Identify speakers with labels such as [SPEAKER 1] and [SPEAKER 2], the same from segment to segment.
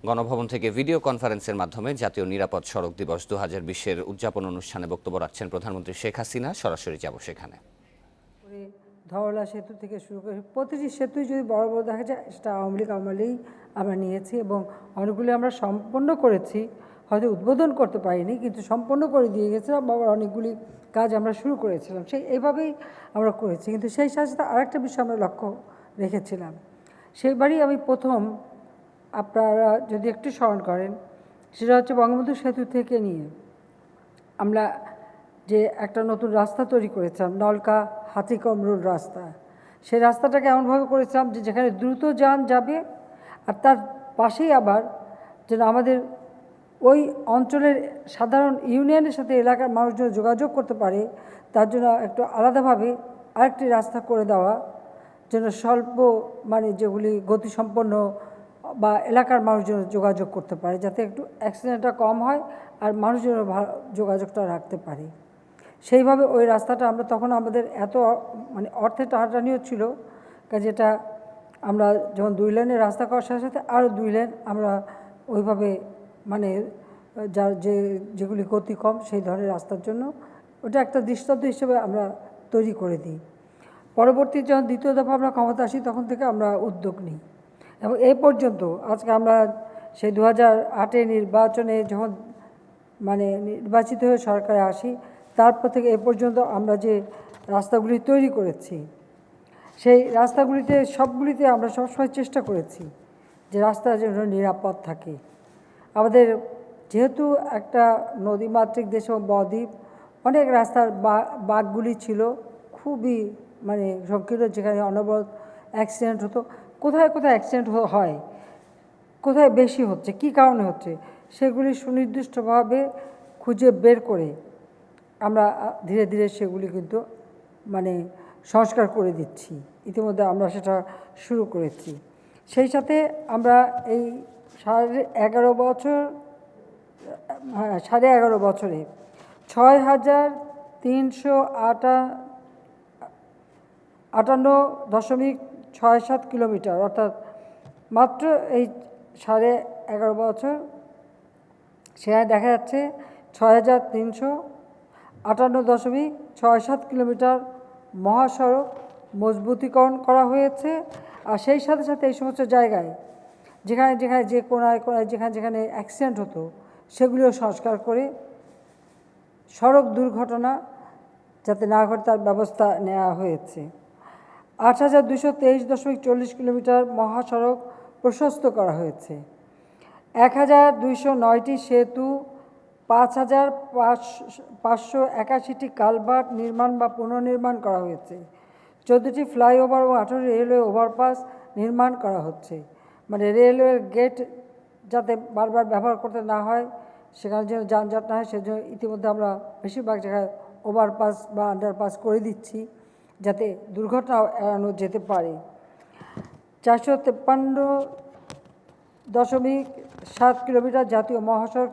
[SPEAKER 1] গণভবন থেকে ভিডিও কনফারেন্সের মাধ্যমে জাতীয় নিরাপদ সড়ক দিবস 2020-এর উদযাপন অনুষ্ঠানে বক্তব্য রাখছেন প্রধানমন্ত্রী শেখ হাসিনা। সরাসরি যাব সেখানে।
[SPEAKER 2] ধওলা সেতু থেকে শুরু করে প্রতিটি সেতুই যদি বড় বড় দেখা যায়, সেটা আওয়ামী লীগ আমলেই আমরা নিয়েছি এবং অনেকগুলি আমরা সম্পন্ন করেছি। হয়তো উদ্বোধন করতে পারিনি, কিন্তু সম্পন্ন করে দিয়ে গেছিলাম। আবার অনেকগুলি কাজ আমরা শুরু করেছিলাম, এইভাবেই আমরা করেছি। কিন্তু সেই সাথে সাথে আরেকটা বিষয় আমরা লক্ষ্য রেখেছিলাম। সেইবারই আমি প্রথম, আপনারা যদি একটু স্মরণ করেন, সেটা হচ্ছে বঙ্গবন্ধু সেতু থেকে নিয়ে আমরা যে একটা নতুন রাস্তা তৈরি করেছিলাম, নলকা হাতিকমরুল রাস্তা। সেই রাস্তাটাকে এমনভাবে করেছিলাম যে যেখানে দ্রুত যান যাবে, আর তার পাশেই আবার যেন আমাদের ওই অঞ্চলের সাধারণ ইউনিয়নের সাথে এলাকার মানুষজন যোগাযোগ করতে পারে, তার জন্য একটু আলাদাভাবে আরেকটি রাস্তা করে দেওয়া, যেন স্বল্প যেগুলি গতিসম্পন্ন বা এলাকার মানুষজন যোগাযোগ করতে পারে, যাতে একটু অ্যাক্সিডেন্টটা কম হয় আর মানুষজন যোগাযোগটা রাখতে পারে। সেইভাবে ওই রাস্তাটা আমরা তখন আমাদের এত অর্থে টানাটানিও ছিল, যেটা আমরা যখন 2 লেনের রাস্তা করার সাথে সাথে আরও 2 লেন আমরা ওইভাবে যার যেগুলি গতি কম সেই ধরনের রাস্তার জন্য ওটা একটা দৃষ্টান্ত হিসেবে আমরা তৈরি করে দিই। পরবর্তী যখন দ্বিতীয় দফা আমরা ক্ষমতা আসি, তখন থেকে আমরা উদ্যোগ নিই এবং এই পর্যন্ত আজকে আমরা সেই 2008 নির্বাচনে যখন নির্বাচিত হয়ে সরকারে আসি, তারপর থেকে এ পর্যন্ত আমরা যে রাস্তাগুলি তৈরি করেছি, সেই রাস্তাগুলিতে সবগুলিতে আমরা সবসময় চেষ্টা করেছি যে রাস্তা যেন নিরাপদ থাকে। আমাদের যেহেতু একটা নদীমাতৃক দেশ এবং বদ্বীপ, অনেক রাস্তার বাঁকগুলি ছিল খুবই সংকীর্ণ, যেখানে অনবরত অ্যাক্সিডেন্ট হতো। কোথায় কোথায় অ্যাক্সিডেন্ট হয়, কোথায় বেশি হচ্ছে, কি কারণে হচ্ছে, সেগুলি সুনির্দিষ্টভাবে খুঁজে বের করে আমরা ধীরে ধীরে সেগুলি কিন্তু সংস্কার করে দিচ্ছি। ইতিমধ্যে আমরা সেটা শুরু করেছি। সেই সাথে আমরা এই 11.5 বছর, 11.5 বছরে 6,358.67 কিলোমিটার, অর্থাৎ মাত্র এই 11.5 বছর সেখানে দেখা যাচ্ছে 6,358.67 কিলোমিটার মহাসড়ক মজবুতিকরণ করা হয়েছে। আর সেই সাথে সাথে এই সমস্ত জায়গায় যেখানে যেখানে যে কোনায় কোনায় যেখানে যেখানে অ্যাক্সিডেন্ট হতো, সেগুলিও সংস্কার করে সড়ক দুর্ঘটনা যাতে না ঘটে তার ব্যবস্থা নেওয়া হয়েছে। 8,223.40 কিলোমিটার মহাসড়ক প্রশস্ত করা হয়েছে। 1,209টি সেতু, 5,581টি কালভার্ট নির্মাণ বা পুনর্নির্মাণ করা হয়েছে। 14টি ফ্লাইওভার ও 18টি রেলওয়ে ওভারপাস নির্মাণ করা হচ্ছে। রেলওয়ের গেট যাতে বারবার ব্যবহার করতে না হয়, সেখানে যেন যানজট না হয়, সেজন্য ইতিমধ্যে আমরা বেশিরভাগ জায়গায় ওভারপাস বা আন্ডারপাস করে দিচ্ছি, যাতে দুর্ঘটনা এড়ানো যেতে পারে। 453.7 কিলোমিটার জাতীয় মহাসড়ক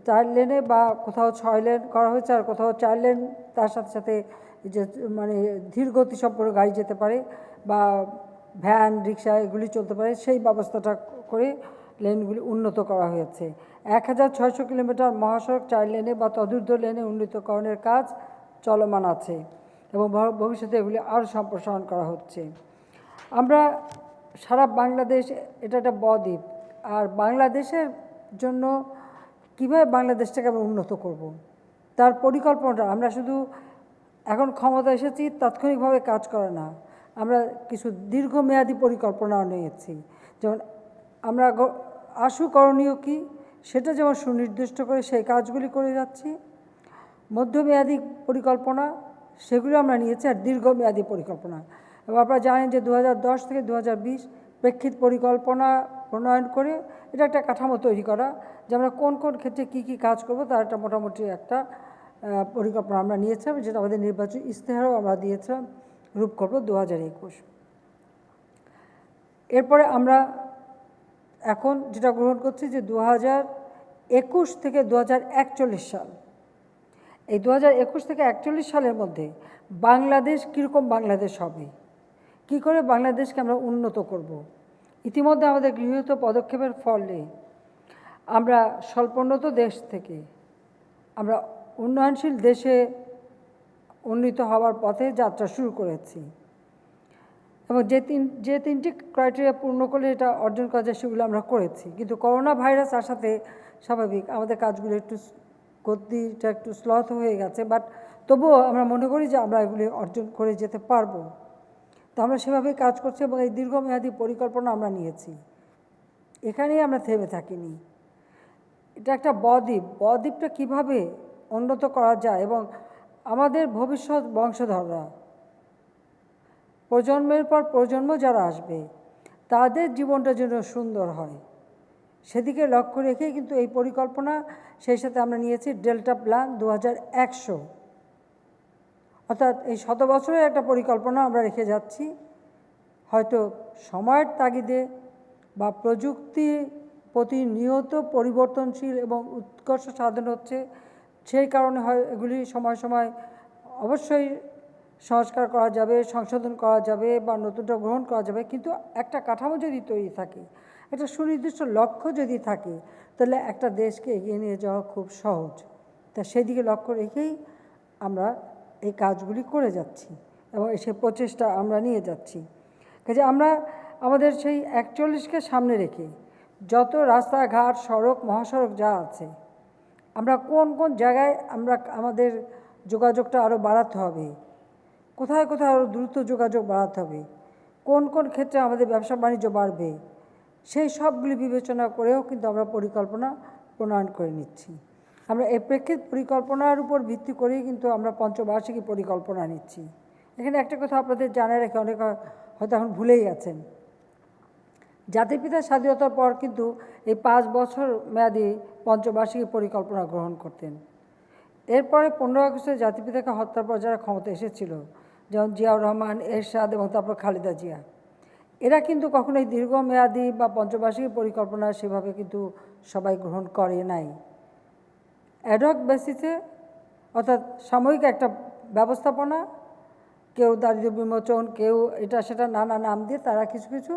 [SPEAKER 2] 4 লেনে বা কোথাও 6 লেন করা হয়েছে, আর কোথাও 4 লেন, তার সাথে সাথে যে ধীর গতি সম্পন্ন গাড়ি যেতে পারে বা ভ্যান রিক্সা এগুলি চলতে পারে, সেই ব্যবস্থাটা করে লেনগুলি উন্নত করা হয়েছে। 1,600 কিলোমিটার মহাসড়ক 4 লেনে বা তদূর্ধ্ব লেনে উন্নীতকরণের কাজ চলমান আছে এবং ভবিষ্যতে এগুলি আরও সম্প্রসারণ করা হচ্ছে। আমরা সারা বাংলাদেশ, এটা একটা বদ্বীপ, আর বাংলাদেশের জন্য কীভাবে বাংলাদেশটাকে আমরা উন্নত করব, তার পরিকল্পনাটা আমরা শুধু এখন ক্ষমতা এসেছি তাৎক্ষণিকভাবে কাজ করে না, আমরা কিছু দীর্ঘমেয়াদী পরিকল্পনাও নিয়েছি। যেমন আমরা আশু করণীয় কী সেটা যেমন সুনির্দিষ্ট করে সেই কাজগুলি করে যাচ্ছি, মধ্যমেয়াদী পরিকল্পনা সেগুলো আমরা নিয়েছি, আর দীর্ঘমেয়াদী পরিকল্পনা। এবং আপনারা জানেন যে 2010 থেকে 2020 প্রেক্ষিত পরিকল্পনা প্রণয়ন করে এটা একটা কাঠামো তৈরি করা, যে আমরা কোন কোন ক্ষেত্রে কী কী কাজ করব তার একটা মোটামুটি একটা পরিকল্পনা আমরা নিয়েছিলাম, যেটা আমাদের নির্বাচনী ইশতেহারও আমরা দিয়েছিলাম, রূপকল্প 2021। এরপরে আমরা এখন যেটা গ্রহণ করছি যে 2021 থেকে 2041 সাল, এই 2021 থেকে 41 সালের মধ্যে বাংলাদেশ কীরকম বাংলাদেশ হবে, কি করে বাংলাদেশকে আমরা উন্নত করব, ইতিমধ্যে আমাদের গৃহীত পদক্ষেপের ফলে আমরা স্বল্পোন্নত দেশ থেকে আমরা উন্নয়নশীল দেশে উন্নীত হওয়ার পথে যাত্রা শুরু করেছি এবং যে তিনটি ক্রাইটেরিয়া পূর্ণ করলে এটা অর্জন করা যায় সেগুলো আমরা করেছি। কিন্তু করোনা ভাইরাস আসাতে স্বাভাবিক আমাদের কাজগুলো একটু গতিটা একটু স্লথ হয়ে গেছে, বাট তবুও আমরা মনে করি যে আমরা এগুলি অর্জন করে যেতে পারবো। তো আমরা সেভাবেই কাজ করছি এবং এই দীর্ঘমেয়াদী পরিকল্পনা আমরা নিয়েছি। এখানেই আমরা থেমে থাকিনি। এটা একটা বদ্বীপটা কীভাবে উন্নত করা যায় এবং আমাদের ভবিষ্যৎ বংশধররা, প্রজন্মের পর প্রজন্ম যারা আসবে, তাদের জীবনটা যেন সুন্দর হয় সেদিকে লক্ষ্য রেখেই কিন্তু এই পরিকল্পনা। সেই সাথে আমরা নিয়েছি ডেল্টা প্ল্যান 2100, অর্থাৎ এই 100 বছরের একটা পরিকল্পনা আমরা রেখে যাচ্ছি। হয়তো সময়ের তাগিদে বা প্রযুক্তি প্রতিনিয়ত পরিবর্তনশীল এবং উৎকর্ষ সাধন হচ্ছে, সেই কারণে হয় এগুলি সময় সময় অবশ্যই সংস্কার করা যাবে, সংশোধন করা যাবে বা নতুনটা গ্রহণ করা যাবে। কিন্তু একটা কাঠামো যদি তৈরি থাকে, একটা সুনির্দিষ্ট লক্ষ্য যদি থাকে, তাহলে একটা দেশকে এগিয়ে নিয়ে যাওয়া খুব সহজ। তা সেদিকে লক্ষ্য রেখেই আমরা এই কাজগুলি করে যাচ্ছি এবং সেই প্রচেষ্টা আমরা নিয়ে যাচ্ছি। কাজে আমরা আমাদের সেই 41কে সামনে রেখে যত রাস্তাঘাট, সড়ক, মহাসড়ক যা আছে, আমরা কোন কোন জায়গায় আমাদের যোগাযোগটা আরও বাড়াতে হবে, কোথায় কোথায় আরও দ্রুত যোগাযোগ বাড়াতে হবে, কোন কোন ক্ষেত্রে আমাদের ব্যবসা বাণিজ্য বাড়বে, সেই সবগুলি বিবেচনা করেও কিন্তু আমরা পরিকল্পনা প্রণয়ন করে নিচ্ছি। আমরা এই প্রেক্ষিত পরিকল্পনার উপর ভিত্তি করেই কিন্তু আমরা পঞ্চবার্ষিকী পরিকল্পনা নিচ্ছি। এখানে একটা কথা আপনাদের জানায় রেখে অনেক হয়তো এখন ভুলেই গেছেন, জাতির পিতার স্বাধীনতার পর কিন্তু এই 5 বছর মেয়াদী পঞ্চবার্ষিকী পরিকল্পনা গ্রহণ করতেন। এরপরে 15 আগস্টে জাতির পিতাকে হত্যার পর যারা ক্ষমতা এসেছিল, যেমন জিয়াউর রহমান, এরশাদ এবং তারপর খালেদা জিয়া, এরা কিন্তু কখনোই দীর্ঘমেয়াদী বা পঞ্চবার্ষিকী পরিকল্পনা সেভাবে কিন্তু সবাই গ্রহণ করে নাই। অ্যাডহক বেসিসে, অর্থাৎ সাময়িক একটা ব্যবস্থাপনা, কেউ দারিদ্র্য বিমোচন, কেউ এটা সেটা নানা নাম দিয়ে তারা কিছু কিছু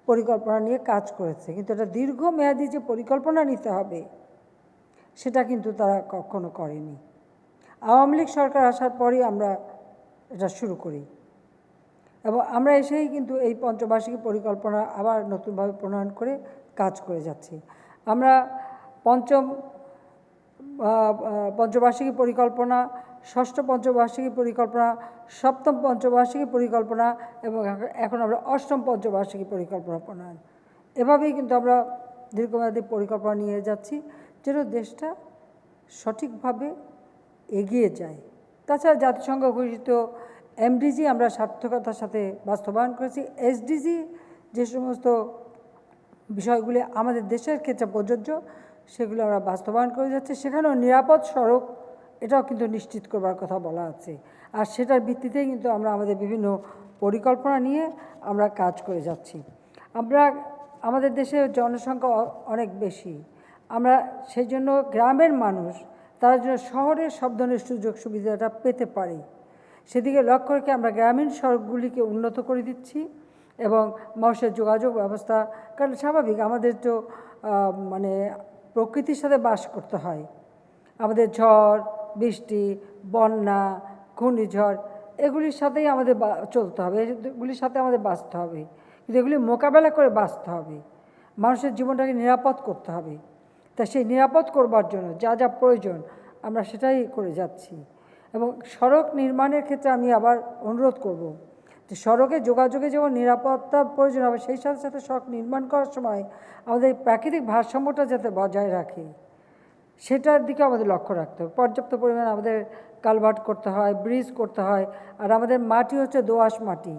[SPEAKER 2] পরিকল্পনা নিয়ে কাজ করেছে। কিন্তু এটা দীর্ঘমেয়াদী যে পরিকল্পনা নিতে হবে সেটা কিন্তু তারা কখনো করেনি। আওয়ামী লীগ সরকার আসার পরই আমরা এটা শুরু করি এবং আমরা এসেই কিন্তু এই পঞ্চবার্ষিকী পরিকল্পনা আবার নতুনভাবে প্রণয়ন করে কাজ করে যাচ্ছি। আমরা পঞ্চবার্ষিকী পরিকল্পনা, ষষ্ঠ পঞ্চবার্ষিকী পরিকল্পনা, সপ্তম পঞ্চবার্ষিকী পরিকল্পনা এবং এখন আমরা অষ্টম পঞ্চবার্ষিকী পরিকল্পনা প্রণয়ন, এভাবেই কিন্তু আমরা দীর্ঘমেয়াদী পরিকল্পনা নিয়ে যাচ্ছি যেন দেশটা সঠিকভাবে এগিয়ে যায়। তাছাড়া জাতিসংঘ ঘোষিত এমডিজি আমরা সার্থকতার সাথে বাস্তবায়ন করেছি। এসডিজি যে সমস্ত বিষয়গুলি আমাদের দেশের ক্ষেত্রে প্রযোজ্য সেগুলো আমরা বাস্তবায়ন করে যাচ্ছি। সেখানেও নিরাপদ সড়ক এটাও কিন্তু নিশ্চিত করবার কথা বলা আছে, আর সেটার ভিত্তিতেই কিন্তু আমরা আমাদের বিভিন্ন পরিকল্পনা নিয়ে আমরা কাজ করে যাচ্ছি। আমাদের দেশে জনসংখ্যা অনেক বেশি, আমরা সেই জন্য গ্রামের মানুষ তারা যেন শহরের সব ধরনের সুযোগ সুবিধাটা পেতে পারে সেদিকে লক্ষ্য রেখে আমরা গ্রামীণ সড়কগুলিকে উন্নত করে দিচ্ছি এবং মানুষের যোগাযোগ ব্যবস্থা, কারণ স্বাভাবিক আমাদের তো মানে প্রকৃতির সাথে বাস করতে হয়, আমাদের ঝড় বৃষ্টি, বন্যা, ঘূর্ণিঝড় এগুলির সাথেই আমাদের চলতে হবে, এগুলির সাথে আমাদের বাঁচতে হবে, কিন্তু এগুলি মোকাবেলা করে বাঁচতে হবে, মানুষের জীবনটাকে নিরাপদ করতে হবে। তা সেই নিরাপদ করবার জন্য যা যা প্রয়োজন আমরা সেটাই করে যাচ্ছি। এবং সড়ক নির্মাণের ক্ষেত্রে আমি আবার অনুরোধ করব যে সড়কে যোগাযোগে যেমন নিরাপত্তা প্রয়োজন হবে, সেই সাথে সাথে সড়ক নির্মাণ করার সময় আমাদের প্রাকৃতিক ভারসাম্যটা যাতে বজায় রাখে সেটার দিকে আমাদের লক্ষ্য রাখতে হবে। পর্যাপ্ত পরিমাণে আমাদের কালভার্ট করতে হয়, ব্রিজ করতে হয়, আর আমাদের মাটি হচ্ছে দোআঁশ মাটি।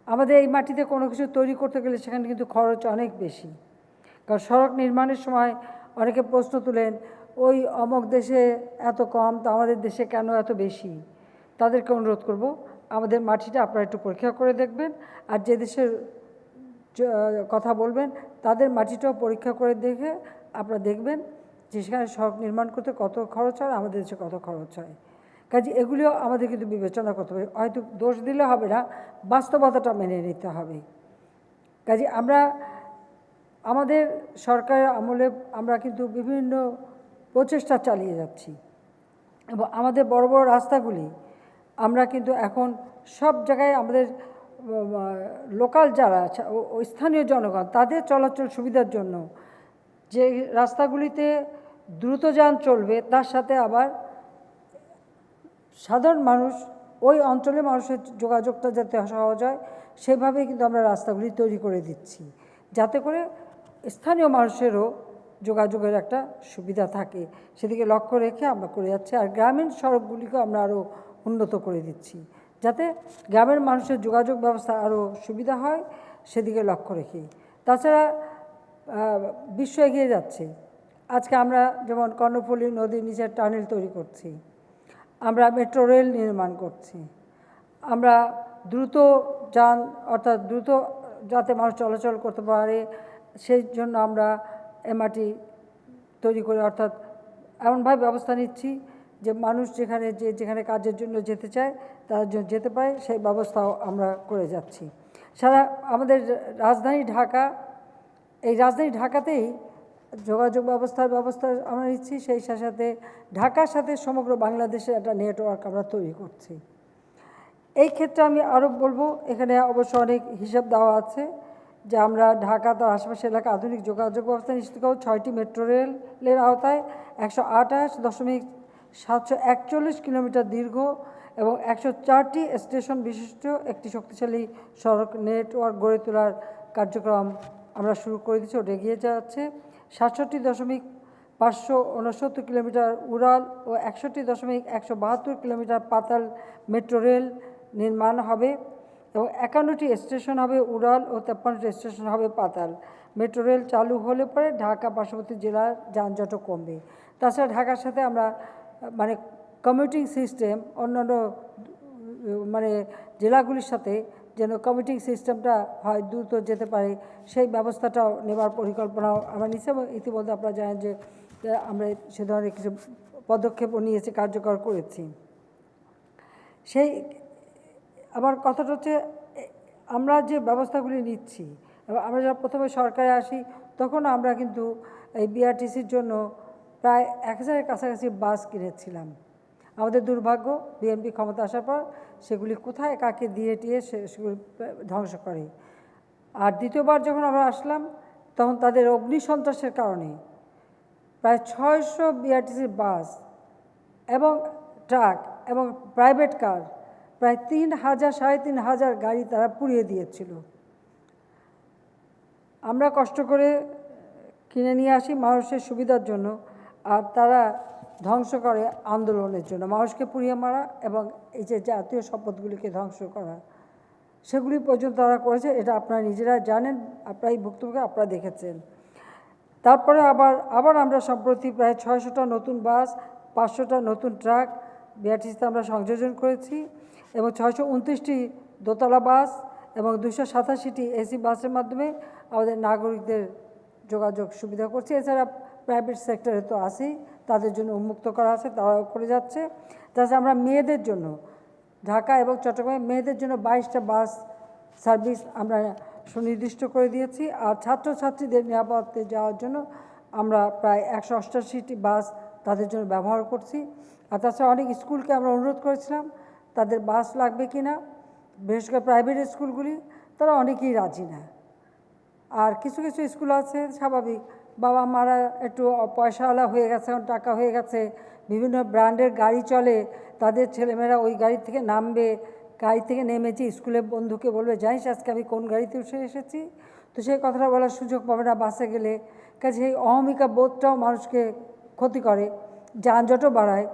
[SPEAKER 2] আমাদের এই মাটিতে কোনো কিছু তৈরি করতে গেলে সেখানে কিন্তু খরচ অনেক বেশি, কারণ সড়ক নির্মাণের সময় অনেকে প্রশ্ন তুলেন ওই অমুক দেশে এত কম, তো আমাদের দেশে কেন এত বেশি। তাদেরকে অনুরোধ করব আমাদের মাটিটা আপনারা একটু পরীক্ষা করে দেখবেন, আর যে দেশের কথা বলবেন তাদের মাটিটাও পরীক্ষা করে দেখে আপনারা দেখবেন যে সেখানে সড়ক নির্মাণ করতে কত খরচ হয়, আমাদের দেশে কত খরচ হয়। কাজে এগুলিও আমাদের কিন্তু বিবেচনা করতে হবে, হয়তো দোষ দিলে হবে না, বাস্তবতাটা মেনে নিতে হবে। কাজে আমরা আমাদের সরকারের আমলে আমরা কিন্তু বিভিন্ন প্রচেষ্টা চালিয়ে যাচ্ছি এবং আমাদের বড় বড় রাস্তাগুলি আমরা কিন্তু এখন সব জায়গায় আমাদের লোকাল যারা স্থানীয় জনগণ তাদের চলাচল সুবিধার জন্য যে রাস্তাগুলিতে দ্রুতযান চলবে তার সাথে আবার সাধারণ মানুষ ওই অঞ্চলে মানুষের যোগাযোগটা যাতে সহজ হয় সেভাবেই কিন্তু আমরা রাস্তাগুলি তৈরি করে দিচ্ছি যাতে করে স্থানীয় মানুষেরও যোগাযোগের একটা সুবিধা থাকে সেদিকে লক্ষ্য রেখে আমরা করে যাচ্ছি আর গ্রামীণ সড়কগুলিকেও আমরা আরও উন্নত করে দিচ্ছি যাতে গ্রামের মানুষের যোগাযোগ ব্যবস্থা আরও সুবিধা হয় সেদিকে লক্ষ্য রেখে তাছাড়া বিশ্ব এগিয়ে যাচ্ছে আজকে আমরা যেমন কর্ণফুলী নদীর নিচে টানেল তৈরি করছি আমরা মেট্রো রেল নির্মাণ করছি আমরা দ্রুত যান অর্থাৎ দ্রুত যাতে মানুষ চলাচল করতে পারে সেই জন্য আমরা এমআরটি তৈরি করে অর্থাৎ এমনভাবে ব্যবস্থা নিচ্ছি যে মানুষ যেখানে কাজের জন্য যেতে চায় তার জন্য যেতে পারে সেই ব্যবস্থাও আমরা করে যাচ্ছি সারা আমাদের রাজধানী ঢাকা এই রাজধানী ঢাকাতেই যোগাযোগ ব্যবস্থা আমরা নিচ্ছি সেই সাথে ঢাকার সাথে সমগ্র বাংলাদেশের একটা নেটওয়ার্ক আমরা তৈরি করছি এই ক্ষেত্রে আমি আরও বলবো এখানে অবশ্য অনেক হিসাব দেওয়া আছে যে আমরা ঢাকা তার আশেপাশে এলাকা আধুনিক যোগাযোগ ব্যবস্থা নিশ্চিত করব 6টি মেট্রো রেলের আওতায় 128.741 কিলোমিটার দীর্ঘ এবং 104টি স্টেশন বিশিষ্ট একটি শক্তিশালী সড়ক নেটওয়ার্ক গড়ে তোলার কার্যক্রম আমরা শুরু করে দিচ্ছি ওটা এগিয়ে যাচ্ছে 67.569 কিলোমিটার উড়াল ও 61.172 কিলোমিটার পাতাল মেট্রো রেল নির্মাণ হবে এবং 51টি স্টেশন হবে উড়াল ও 53টি স্টেশন হবে পাতাল মেট্রো রেল চালু হলে পরে ঢাকা পার্শ্ববর্তী জেলার যানজটও কমবে তাছাড়া ঢাকার সাথে আমরা মানে কমিউটিং সিস্টেম অন্যান্য মানে জেলাগুলির সাথে যেন কমিউটিং সিস্টেমটা হয় দ্রুত যেতে পারে সেই ব্যবস্থাটাও নেবার পরিকল্পনাও আমরা নিচ্ছি এবং ইতিমধ্যে আপনারা জানেন যে আমরা সে ধরনের কিছু পদক্ষেপও নিয়েছি কার্যকর করেছি সেই আমার কথাটা হচ্ছে আমরা যে ব্যবস্থাগুলি নিচ্ছি এবং আমরা যখন প্রথমে সরকারে আসি তখন আমরা কিন্তু এই বিআরটিসির জন্য প্রায় 1000-এর কাছাকাছি বাস কিনেছিলাম আমাদের দুর্ভাগ্য বিএনপি ক্ষমতা আসার পর সেগুলি কোথায় কাকে দিয়ে টিয়ে সেগুলি ধ্বংস করে আর দ্বিতীয়বার যখন আমরা আসলাম তখন তাদের অগ্নিসন্ত্রাসের কারণে প্রায় 600 বিআরটিসির বাস এবং ট্রাক এবং প্রাইভেট কার প্রায় 3,000-3,500 গাড়ি তারা পুড়িয়ে দিয়েছিল আমরা কষ্ট করে কিনে নিয়ে আসি মানুষের সুবিধার জন্য আর তারা ধ্বংস করে আন্দোলনের জন্য মানুষকে পুড়িয়ে মারা এবং এই যে জাতীয় সম্পদগুলিকে ধ্বংস করা সেগুলি পর্যন্ত তারা করেছে এটা আপনারা নিজেরা জানেন আপনারাই ভুক্তভোগী আপনারা দেখেছেন তারপরে আবার আমরা সম্প্রতি প্রায় 600টা নতুন বাস 500টা নতুন ট্রাক বিআরটিসিতে আমরা সংযোজন করেছি এবং 629টি দোতলা বাস এবং 287টি এসি বাসের মাধ্যমে আমাদের নাগরিকদের যোগাযোগ সুবিধা করছি এছাড়া প্রাইভেট সেক্টরে তো আছেই তাদের জন্য উন্মুক্ত করা আছে তারাও করে যাচ্ছে তাছাড়া আমরা মেয়েদের জন্য ঢাকা এবং চট্টগ্রামে মেয়েদের জন্য 22টা বাস সার্ভিস আমরা সুনির্দিষ্ট করে দিয়েছি আর ছাত্রছাত্রীদের নিরাপদে যাওয়ার জন্য আমরা প্রায় 188টি বাস তাদের জন্য ব্যবহার করছি আর তাছাড়া অনেক স্কুলকে আমরা অনুরোধ করেছিলাম তাদের বাস লাগবে কি না বিশেষ করে প্রাইভেট স্কুলগুলি তারা অনেকেই রাজি না আর কিছু কিছু স্কুল আছে স্বাভাবিক বাবা মারা একটু পয়সাওয়ালা হয়ে গেছে টাকা হয়ে গেছে বিভিন্ন ব্র্যান্ডের গাড়ি চলে তাদের ছেলেমেয়েরা ওই গাড়ি থেকে নামবে গাড়ি থেকে নেমেছি স্কুলের বন্ধুকে বলবে জানিস আজকে আমি কোন গাড়িতে উঠে এসেছি তো সেই কথাটা বলার সুযোগ পাবে না বাসে গেলে কাজে এই অহমিকা বোধটাও মানুষকে ক্ষতি করে যানজটও বাড়ায়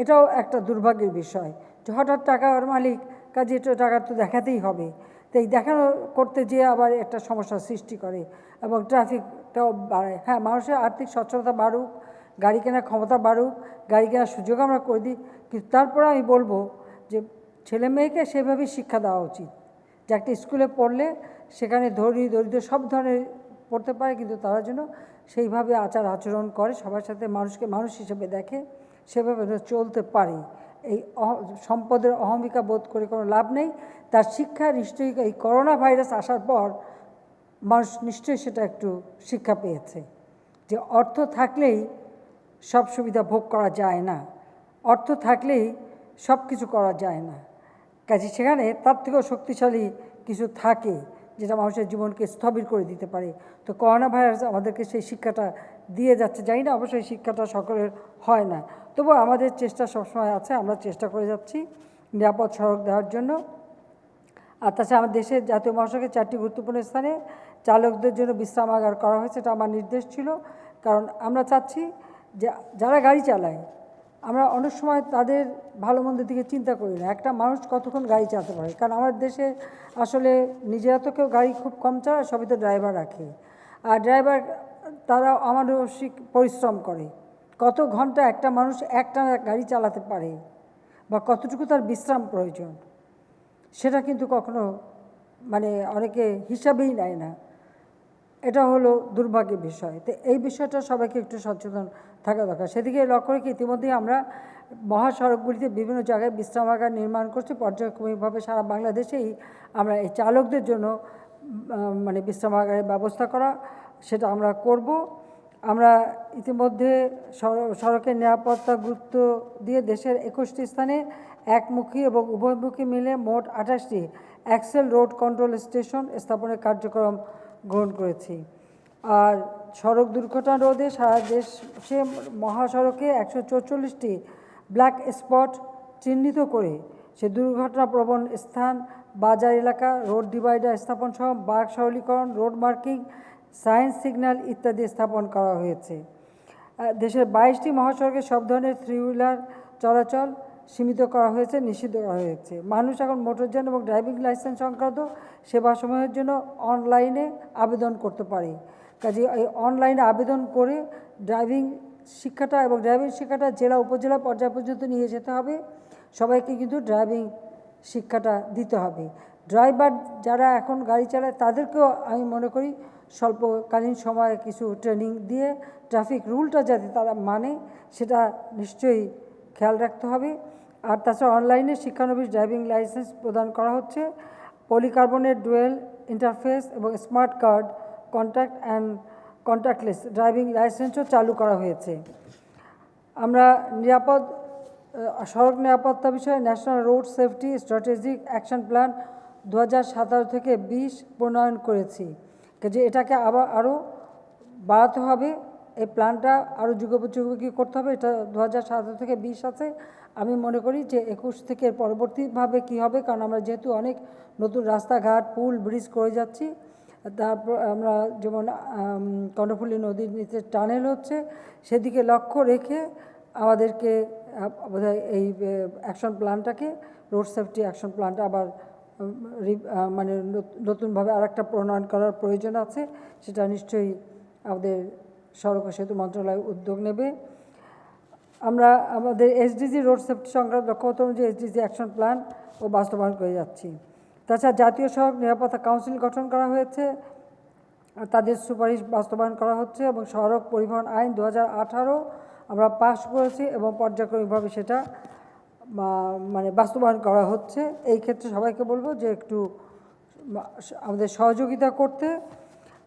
[SPEAKER 2] এটাও একটা দুর্ভাগ্যের বিষয় যে হঠাৎ টাকার মালিক কাজে এটা টাকা তো দেখাতেই হবে তো এই দেখানো করতে যেয়ে আবার একটা সমস্যার সৃষ্টি করে এবং ট্রাফিকটাও বাড়ায় হ্যাঁ মানুষের আর্থিক সচ্ছলতা বাড়ুক গাড়ি কেনার ক্ষমতা বাড়ুক গাড়ি কেনার সুযোগ আমরা করে দিই কিন্তু তারপরে আমি বলবো যে ছেলে মেয়েকে সেভাবেই শিক্ষা দেওয়া উচিত যে একটা স্কুলে পড়লে সেখানে ধনী দরিদ্র সব ধরনের পড়তে পারে কিন্তু তারা যেন সেইভাবে আচার আচরণ করে সবার সাথে মানুষকে মানুষ হিসেবে দেখে সেভাবে চলতে পারে এই সম্পদের অহমিকা বোধ করে কোনো লাভ নেই তার শিক্ষা নিশ্চয়ই এই করোনা ভাইরাস আসার পর মানুষ নিশ্চয়ই সেটা একটু শিক্ষা পেয়েছে যে অর্থ থাকলেই সব সুবিধা ভোগ করা যায় না, অর্থ থাকলেই সব কিছু করা যায় না। কাজে সেখানে তার থেকেও শক্তিশালী কিছু থাকে যেটা মানুষের জীবনকে স্থবির করে দিতে পারে। তো করোনা ভাইরাস আমাদেরকে সেই শিক্ষাটা দিয়ে যাচ্ছে। জানি না অবশ্যই শিক্ষাটা সকলের হয় না, তবু আমাদের চেষ্টা সবসময় আছে, আমরা চেষ্টা করে যাচ্ছি নিরাপদ সড়ক দেওয়ার জন্য। আর তাছাড়া আমার দেশের জাতীয় মহাসড়কের 4টি গুরুত্বপূর্ণ স্থানে চালকদের জন্য বিশ্রামাগার করা হয়েছে। এটা আমার নির্দেশ ছিল, কারণ আমরা চাচ্ছি যে যারা গাড়ি চালায় আমরা অনেক সময় তাদের ভালো মন্দের দিকে চিন্তা করি না, একটা মানুষ কতক্ষণ গাড়ি চালাতে পারে। কারণ আমার দেশে আসলে নিজেরা তো কেউ গাড়ি খুব কম চালায়, সবই তো ড্রাইভার রাখে। আর ড্রাইভার তারা অমানসিক পরিশ্রম করে, কত ঘন্টা একটা মানুষ একটানা গাড়ি চালাতে পারে বা কতটুকু তার বিশ্রাম প্রয়োজন সেটা কিন্তু কখনো মানে অনেকে হিসাবেই নেয় না। এটা হলো দুর্ভাগ্যের বিষয়। তো এই বিষয়টা সবাইকে একটু সচেতন থাকা দরকার। সেদিকে লক্ষ্য রেখে ইতিমধ্যেই আমরা মহাসড়কগুলিতে বিভিন্ন জায়গায় বিশ্রামাগার নির্মাণ করছি। পর্যায়ক্রমিকভাবে সারা বাংলাদেশেই আমরা এই চালকদের জন্য মানে বিশ্রামাগারের ব্যবস্থা করা সেটা আমরা করব। আমরা ইতিমধ্যে সড়কের নিরাপত্তা গুরুত্ব দিয়ে দেশের 21টি স্থানে একমুখী এবং উভয়মুখী মিলে মোট 28টি অ্যাক্সেল রোড কন্ট্রোল স্টেশন স্থাপনের কার্যক্রম গ্রহণ করেছি। আর সড়ক দুর্ঘটনা রোধে সারা দেশে মহাসড়কে 144টি ব্ল্যাক স্পট চিহ্নিত করে সে দুর্ঘটনাপ্রবণ স্থান, বাজার এলাকা, রোড ডিভাইডার স্থাপন সহ বাঁক সরলীকরণ, রোড মার্কিং, সায়েন্স সিগন্যাল ইত্যাদি স্থাপন করা হয়েছে। দেশের 22টি মহাসড়কে সব ধরনের থ্রি হুইলার চলাচল সীমিত করা হয়েছে, নিষিদ্ধ করা হয়েছে। মানুষ এখন মোটরযান এবং ড্রাইভিং লাইসেন্স সংক্রান্ত সেবাসমূহের জন্য অনলাইনে আবেদন করতে পারে। কাজে এই অনলাইনে আবেদন করে ড্রাইভিং শিক্ষাটা জেলা উপজেলা পর্যায় পর্যন্ত নিয়ে যেতে হবে। সবাইকে কিন্তু ড্রাইভিং শিক্ষাটা দিতে হবে। ড্রাইভার যারা এখন গাড়ি চালায় তাদেরকেও আমি মনে করি স্বল্পকালীন সময়ে কিছু ট্রেনিং দিয়ে ট্রাফিক রুলটা যাতে তারা মানে সেটা নিশ্চয়ই খেয়াল রাখতে হবে। আর তাছাড়া অনলাইনে শিক্ষানবিশ ড্রাইভিং লাইসেন্স প্রদান করা হচ্ছে। পলিকার্বনেট ডুয়েল ইন্টারফেস এবং স্মার্ট কার্ড কন্ট্যাক্টলেস ড্রাইভিং লাইসেন্সও চালু করা হয়েছে। আমরা সড়ক নিরাপত্তা বিষয়ে national road safety strategic action plan 2017 থেকে 20 প্রণয়ন করেছি। যে এটাকে আরও বাড়াতে হবে, এই প্ল্যানটা আরও যুগোপযোগী করতে হবে। এটা 2017 থেকে 20 আছে। আমি মনে করি যে 21 থেকে পরবর্তীভাবে কি হবে, কারণ আমরা যেহেতু অনেক নতুন রাস্তাঘাট, পুল, ব্রিজ করে যাচ্ছি, তারপর আমরা যেমন কর্ণফুলী নদীর নিচে টানেল হচ্ছে, সেদিকে লক্ষ্য রেখে আমাদেরকে বোধহয় এই অ্যাকশন প্ল্যানটাকে, রোড সেফটি অ্যাকশন প্ল্যানটা আবার মানে নতুনভাবে আরেকটা প্রণয়ন করার প্রয়োজন আছে। সেটা নিশ্চয়ই আমাদের সড়ক ও সেতু মন্ত্রণালয় উদ্যোগ নেবে। আমরা আমাদের এসডিজি রোড সেফটি সংক্রান্ত লক্ষ্যমাত্রা অনুযায়ী এসডিজি অ্যাকশন প্ল্যান ও বাস্তবায়ন করে যাচ্ছি। তাছাড়া জাতীয় সড়ক নিরাপত্তা কাউন্সিল গঠন করা হয়েছে, তাদের সুপারিশ বাস্তবায়ন করা হচ্ছে এবং সড়ক পরিবহন আইন 2018 আমরা পাস করেছি এবং পর্যায়ক্রমিকভাবে সেটা মানে বাস্তবায়ন করা হচ্ছে। এই ক্ষেত্রে সবাইকে বলবো যে একটু আমাদের সহযোগিতা করতে।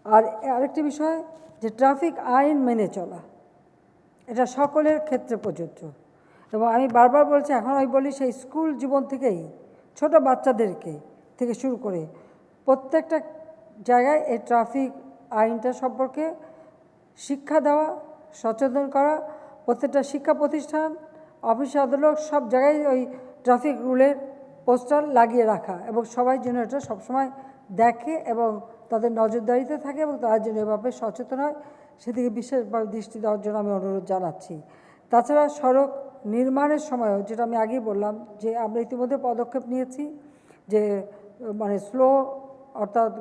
[SPEAKER 2] আর আরেকটি বিষয় যে ট্রাফিক আইন মেনে চলা, এটা সকলের ক্ষেত্রে প্রযোজ্য। এবং আমি বারবার বলছি, এখন আমি বলি সেই স্কুল জীবন থেকেই ছোট বাচ্চাদেরকে থেকে শুরু করে প্রত্যেকটা জায়গায় এই ট্রাফিক আইনটা সম্পর্কে শিক্ষা দেওয়া, সচেতন করা। প্রত্যেকটা শিক্ষা প্রতিষ্ঠান, অফিস আদালত সব জায়গায় ওই ট্রাফিক রুলের পোস্টার লাগিয়ে রাখা এবং সবাই যেন এটা সবসময় দেখে এবং তাদের নজরদারিতে থাকে এবং তারা যেন এভাবে সচেতন হয়, সেদিকে বিশেষভাবে দৃষ্টি দেওয়ার জন্য আমি অনুরোধ জানাচ্ছি। তাছাড়া সড়ক নির্মাণের সময়ও, যেটা আমি আগেই বললাম, যে আমরা ইতিমধ্যে পদক্ষেপ নিয়েছি যে মানে স্লো অর্থাৎ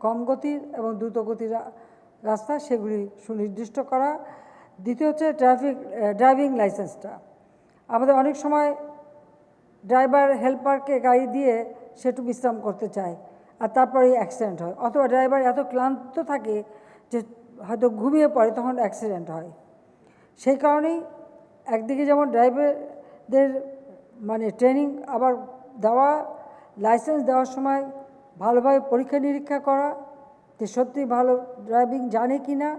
[SPEAKER 2] কম গতির এবং দ্রুত গতির রাস্তা সেগুলি সুনির্দিষ্ট করা। দ্বিতীয় হচ্ছে ড্রাইভিং লাইসেন্সটা। আমাদের অনেক সময় ড্রাইভার হেল্পারকে গাড়ি দিয়ে সে একটু বিশ্রাম করতে চায় আর তারপরে অ্যাক্সিডেন্ট হয়, অথবা ড্রাইভার এত ক্লান্ত থাকে যে হয়তো ঘুমিয়ে পড়ে, তখন অ্যাক্সিডেন্ট হয়। সেই কারণেই একদিকে যেমন ড্রাইভারদের মানে ট্রেনিং আবার দেওয়া, লাইসেন্স দেওয়ার সময় ভালোভাবে পরীক্ষা নিরীক্ষা করা যে সত্যি ভালো ড্রাইভিং জানে কি না,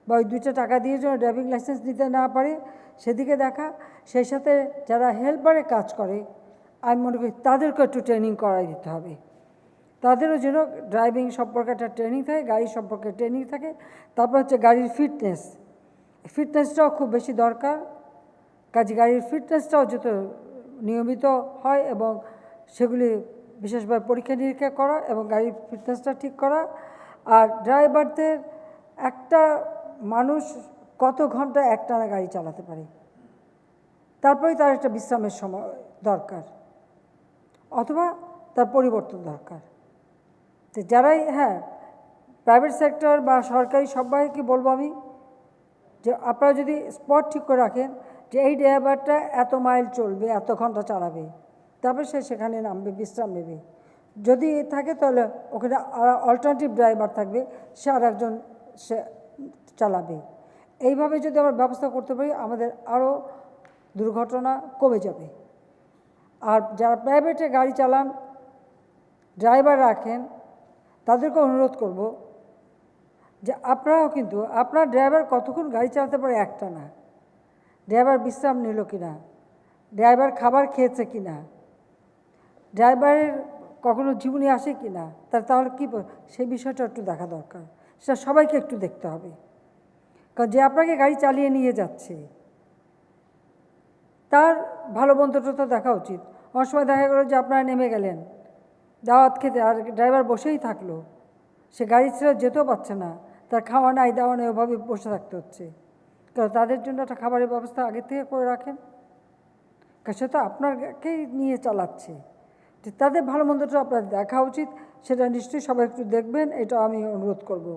[SPEAKER 2] বা ওই 2টা টাকা দিয়ে যেন ড্রাইভিং লাইসেন্স দিতে না পারে সেদিকে দেখা। সেই সাথে যারা হেল্পারে কাজ করে আমি মনে করি তাদেরকে একটু ট্রেনিং করাই দিতে হবে, তাদেরও যেন ড্রাইভিং সম্পর্কে একটা ট্রেনিং থাকে, গাড়ি সম্পর্কে ট্রেনিং থাকে। তারপর হচ্ছে গাড়ির ফিটনেসটাও খুব বেশি দরকার। কাজে গাড়ির ফিটনেসটাও যত নিয়মিত হয় এবং সেগুলি বিশেষভাবে পরীক্ষা নিরীক্ষা করা এবং গাড়ির ফিটনেসটা ঠিক করা। আর ড্রাইভারদের একটা মানুষ কত ঘন্টা একটানা গাড়ি চালাতে পারে, তারপরেই তার একটা বিশ্রামের সময় দরকার অথবা তার পরিবর্তন দরকার। তো যারাই প্রাইভেট সেক্টর বা সরকারি সবাইকে বলবো আমি যে আপনারা যদি স্পট ঠিক করে রাখেন যে এই ড্রাইভারটা এত মাইল চলবে, এত ঘন্টা চালাবে, তারপরে সে সেখানে নামবে, বিশ্রাম নেবে। যদি থাকে তাহলে ওখানে অল্টারনেটিভ ড্রাইভার থাকবে, সে আর একজন সে চালাবে। এইভাবে যদি আমরা ব্যবস্থা করতে পারি আমাদের আরও দুর্ঘটনা কমে যাবে। আর যারা প্রাইভেটে গাড়ি চালান, ড্রাইভার রাখেন, তাদেরকে অনুরোধ করব যে আপনারাও কিন্তু আপনার ড্রাইভার কতক্ষণ গাড়ি চালাতে পারে একটা না, ড্রাইভার বিশ্রাম নিল কি না, ড্রাইভার খাবার খেয়েছে কি না, ড্রাইভারের কখনো জীবনী আসে কি না, তাহলে কী সেই বিষয়টা একটু দেখা দরকার। সেটা সবাইকে একটু দেখতে হবে, কারণ যে আপনাকে গাড়ি চালিয়ে নিয়ে যাচ্ছে তার ভালো মন্দটা তো দেখা উচিত। অনেক সময় দেখা গেলো যে আপনারা নেমে গেলেন দাওয়াত খেতে, আর ড্রাইভার বসেই থাকলো, সে গাড়ি ছেড়ে যেতেও পারছে না, তার খাওয়া নাই দাওয়া নেই, ওভাবে বসে থাকতে হচ্ছে। কারণ তাদের জন্য একটা খাবারের ব্যবস্থা আগে থেকে করে রাখেন, কারণ সে তো আপনাকেই নিয়ে চালাচ্ছে। যে তাদের ভালো মন্দটা আপনার দেখা উচিত, সেটা নিশ্চয়ই সবাই একটু দেখবেন, এটা আমি অনুরোধ করব।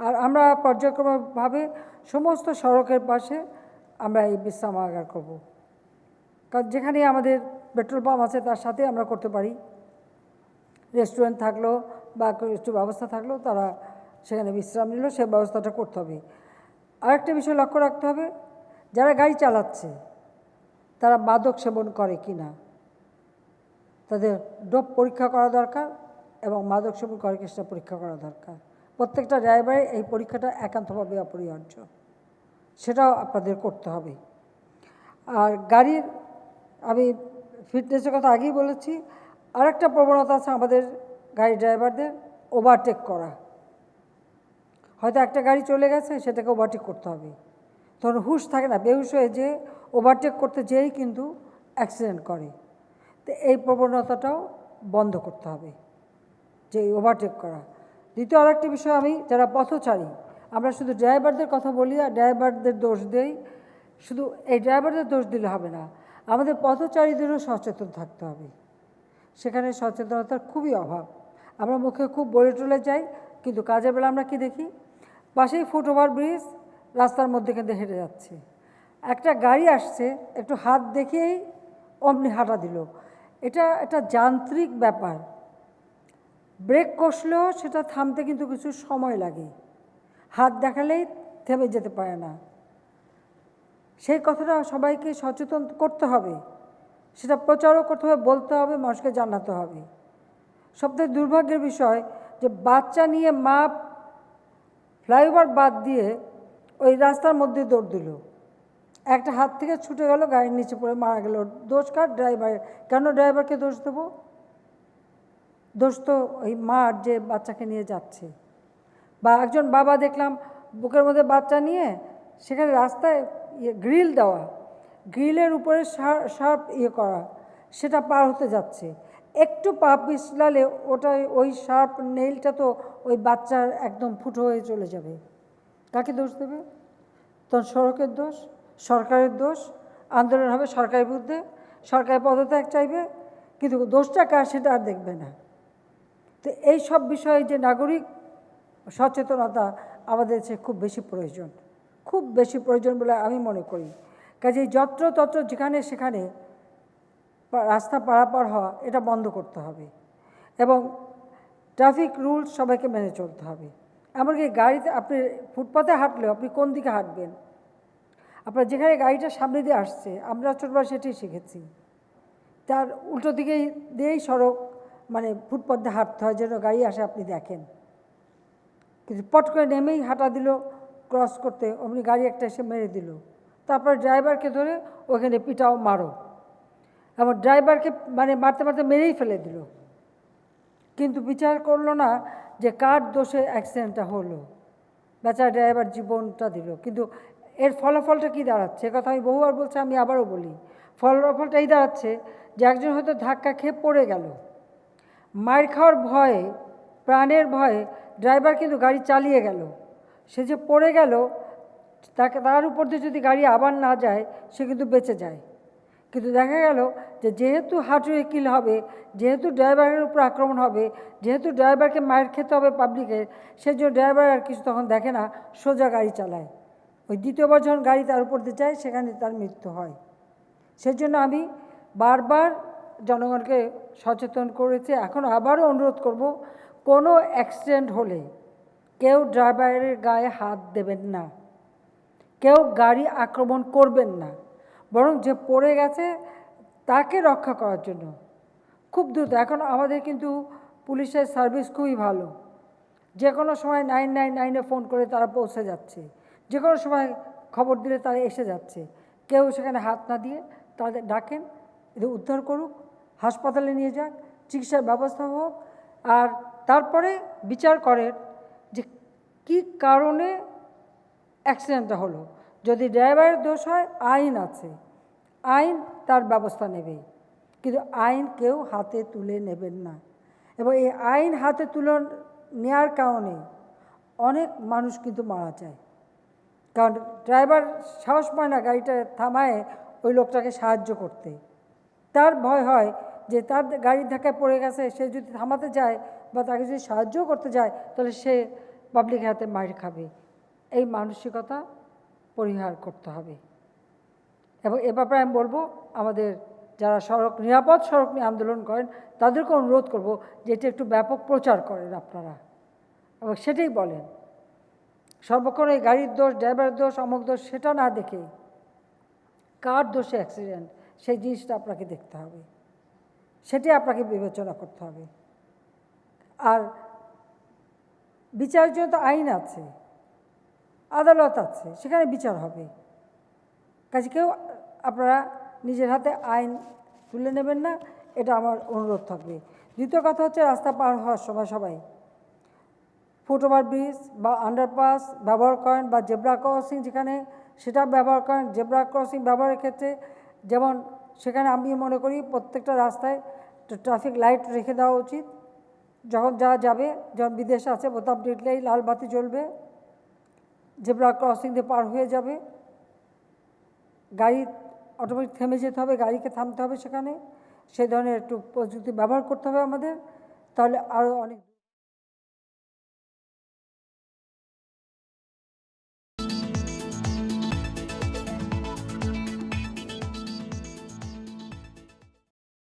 [SPEAKER 2] আর আমরা পর্যায়ক্রমভাবে সমস্ত সড়কের পাশে আমরা এই বিশ্রামাগার করব, কারণ যেখানে আমাদের পেট্রোল পাম্প আছে তার সাথে আমরা করতে পারি। রেস্টুরেন্ট থাকলো বা একটু ব্যবস্থা থাকলো, তারা সেখানে বিশ্রাম নিল, সে ব্যবস্থাটা করতে হবে। আরেকটা বিষয় লক্ষ্য রাখতে হবে, যারা গাড়ি চালাচ্ছে তারা মাদক সেবন করে কি না, তাদের ডোপ পরীক্ষা করা দরকার এবং মাদক সেবন করে কি সেটা পরীক্ষা করা দরকার। প্রত্যেকটা ড্রাইভারে এই পরীক্ষাটা একান্তভাবে অপরিহার্য, সেটাও আপনাদের করতে হবে। আর গাড়ির আমি ফিটনেসের কথা আগেই বলেছি। আরেকটা প্রবণতা আছে আমাদের গাড়ি ড্রাইভারদের, ওভারটেক করা। হয়তো একটা গাড়ি চলে গেছে, সেটাকে ওভারটেক করতে হবে, তখন হুঁশ থাকে না, বেহুশ হয়ে যে ওভারটেক করতে যেয়েই কিন্তু অ্যাক্সিডেন্ট করে। তো এই প্রবণতাটাও বন্ধ করতে হবে, যে ওভারটেক করা। দ্বিতীয় আরেকটি বিষয়, আমি যারা পথচারী, আমরা শুধু ড্রাইভারদের কথা বলি আর ড্রাইভারদের দোষ দেই। শুধু এই ড্রাইভারদের দোষ দিলে হবে না, আমাদের পথচারীদেরও সচেতন থাকতে হবে। সেখানে সচেতনতার খুবই অভাব। আমরা মুখে খুব বলে টলে যাই, কিন্তু কাজের বেলা আমরা কি দেখি, পাশেই ফুটওভার ব্রিজ, রাস্তার মধ্যে কিন্তু হেঁটে যাচ্ছে, একটা গাড়ি আসছে, একটু হাত দেখেই অমনি হাঁটা দিল। এটা একটা যান্ত্রিক ব্যাপার, ব্রেক কষলেও সেটা থামতে কিন্তু কিছু সময় লাগে, হাত দেখালেই থেমে যেতে পারে না। সেই কথাটা সবাইকে সচেতন করতে হবে, সেটা প্রচারও করতে হবে, বলতে হবে, মানুষকে জানাতে হবে। সবথেকে দুর্ভাগ্যের বিষয় যে বাচ্চা নিয়ে মা ফ্লাইওভার বাদ দিয়ে ওই রাস্তার মধ্যে দৌড় দিল, একটা হাত থেকে ছুটে গেল, গাড়ির নিচে পড়ে মারা গেল। দোষ কার? ড্রাইভারের। কেন ড্রাইভারকে দোষ দেবো? দোষ তো ওই মার, যে বাচ্চাকে নিয়ে যাচ্ছে। বা একজন বাবা দেখলাম বুকের মধ্যে বাচ্চা নিয়ে সেখানে রাস্তায় গ্রিল দেওয়া, গ্রিলের উপরে শার্প করা, সেটা পার হতে যাচ্ছে, একটু পা পিছলালে ওটা ওই শার্প নেইলটা তো ওই বাচ্চার একদম ফুটো হয়ে চলে যাবে। কাকে দোষ দেবে? তখন সড়কের দোষ, সরকারের দোষ, আন্দোলন হবে সরকারের বিরুদ্ধে, সরকার পদত্যাগ চাইবে, কিন্তু দোষটা কার সেটা আর দেখবে না। তো এই সব বিষয়ে যে নাগরিক সচেতনতা আমাদের দেশে খুব বেশি প্রয়োজন, খুব বেশি প্রয়োজন বলে আমি মনে করি। কাজেই যত্রতত্র যেখানে সেখানে রাস্তা পারাপার হওয়া, এটা বন্ধ করতে হবে এবং ট্রাফিক রুলস সবাইকে মেনে চলতে হবে। এমনকি গাড়িতে আপনি ফুটপাতে হাঁটলেও আপনি কোন দিকে হাঁটবেন, আপনার যেখানে গাড়িটা সামনে দিয়ে আসছে, আমরা ছোটবেলা সেটাই শিখেছি, তার উল্টো দিকেই দিয়েই সড়ক মানে ফুটপাতে হাঁটতে হয়, যেন গাড়ি আসে আপনি দেখেন। কিন্তু পট করে নেমেই হাঁটা দিল ক্রস করতে, অমনি গাড়ি একটা এসে মেরে দিল। তারপর ড্রাইভারকে ধরে ওখানে পিটাও মারো, এবং ড্রাইভারকে মানে মারতে মারতে মেরেই ফেলে দিল। কিন্তু বিচার করলো না যে কার দোষে অ্যাক্সিডেন্টটা হলো, বেচারা ড্রাইভার জীবনটা দিল। কিন্তু এর ফলাফলটা কী দাঁড়াচ্ছে, কথা আমি বহুবার বলছি, আমি আবারও বলি, ফলাফলটা এই দাঁড়াচ্ছে যে একজন হয়তো ধাক্কা খেয়ে পড়ে গেল, মার খাওয়ার ভয়ে, প্রাণের ভয়ে ড্রাইভার কিন্তু গাড়ি চালিয়ে গেল, সে যে পড়ে গেল, তার উপর দিয়ে যদি গাড়ি আবার না যায় সে কিন্তু বেঁচে যায়। কিন্তু দেখা গেল যে যেহেতু হাঁটুরে কিল হবে, যেহেতু ড্রাইভারের উপর আক্রমণ হবে, যেহেতু ড্রাইভারকে মায়ের খেতে হবে পাবলিকের, সেই জন্য ড্রাইভার আর কিছু তখন দেখে না, সোজা গাড়ি চালায়। ওই দ্বিতীয়বার যখন গাড়ি তার উপর দিয়ে যায় সেখানে তার মৃত্যু হয়। সেই জন্য আমি বারবার জনগণকে সচেতন করেছি, এখন আবারও অনুরোধ করব, কোনো অ্যাক্সিডেন্ট হলে কেউ ড্রাইভারের গায়ে হাত দেবেন না, কেউ গাড়ি আক্রমণ করবেন না, বরং যে পড়ে গেছে তাকে রক্ষা করার জন্য খুব দ্রুত। এখন আমাদের কিন্তু পুলিশের সার্ভিস খুবই ভালো, যে কোনো সময় 999-এ ফোন করে তারা পৌঁছে যাচ্ছে, যে কোনো সময় খবর দিলে তারা এসে যাচ্ছে। কেউ সেখানে হাত না দিয়ে তাদের ডাকেন, এদের উদ্ধার করুক, হাসপাতালে নিয়ে যাক, চিকিৎসার ব্যবস্থা হোক, আর তারপরে বিচার করেন যে কী কারণে অ্যাক্সিডেন্টটা হলো। যদি ড্রাইভারের দোষ হয়, আইন আছে, আইন তার ব্যবস্থা নেবে, কিন্তু আইন কেউ হাতে তুলে নেবেন না। এবং এই আইন হাতে তুলে নেওয়ার কারণে অনেক মানুষ কিন্তু মারা যায়, কারণ ড্রাইভার সাহস পায় না গাড়িটা থামায় ওই লোকটাকে সাহায্য করতে। তার ভয় হয় যে তার গাড়ির ধাক্কায় পড়ে গেছে, সে যদি থামাতে যায় বা তাকে যদি সাহায্য করতে যায় তাহলে সে পাবলিকের হাতে মার খাবে। এই মানসিকতা পরিহার করতে হবে। এবং এ ব্যাপারে আমি বলবো, আমাদের যারা নিরাপদ সড়ক নিয়ে আন্দোলন করেন তাদেরকে অনুরোধ করব যে এটা একটু ব্যাপক প্রচার করেন আপনারা, এবং সেটাই বলেন। সর্বক্ষণ এই গাড়ির দোষ, ড্রাইভারের দোষ, অমুক দোষ সেটা না দেখে কার দোষে অ্যাক্সিডেন্ট সেই জিনিসটা আপনাকে দেখতে হবে, সেটাই আপনাকে বিবেচনা করতে হবে। আর বিচারের জন্য তো আইন আছে, আদালত আছে, সেখানে বিচার হবে। কাজে কেউ আপনারা নিজের হাতে আইন তুলে নেবেন না, এটা আমার অনুরোধ থাকবে। দ্বিতীয় কথা হচ্ছে, রাস্তা পার হওয়ার সময় সবাই ফুটওভার ব্রিজ বা আন্ডারপাস ব্যবহার করেন, বা জেব্রা ক্রসিং যেখানে সেটা ব্যবহার করেন। জেব্রা ক্রসিং ব্যবহারের ক্ষেত্রে যেমন সেখানে আমি মনে করি প্রত্যেকটা রাস্তায় ট্রাফিক লাইট রেখে দেওয়া উচিত। যখন যারা যাবে, যখন বিদেশে আছে, বোতাম টিপলেই লাল বাতি জ্বলবে, জেব্রা ক্রসিং দিয়ে পার হয়ে যাবে, গাড়ি অটোমেটিক থেমে যেতে হবে, গাড়িকে থামতে হবে সেখানে। সেই ধরনের একটু প্রযুক্তি ব্যবহার করতে হবে আমাদের, তাহলে আরও অনেক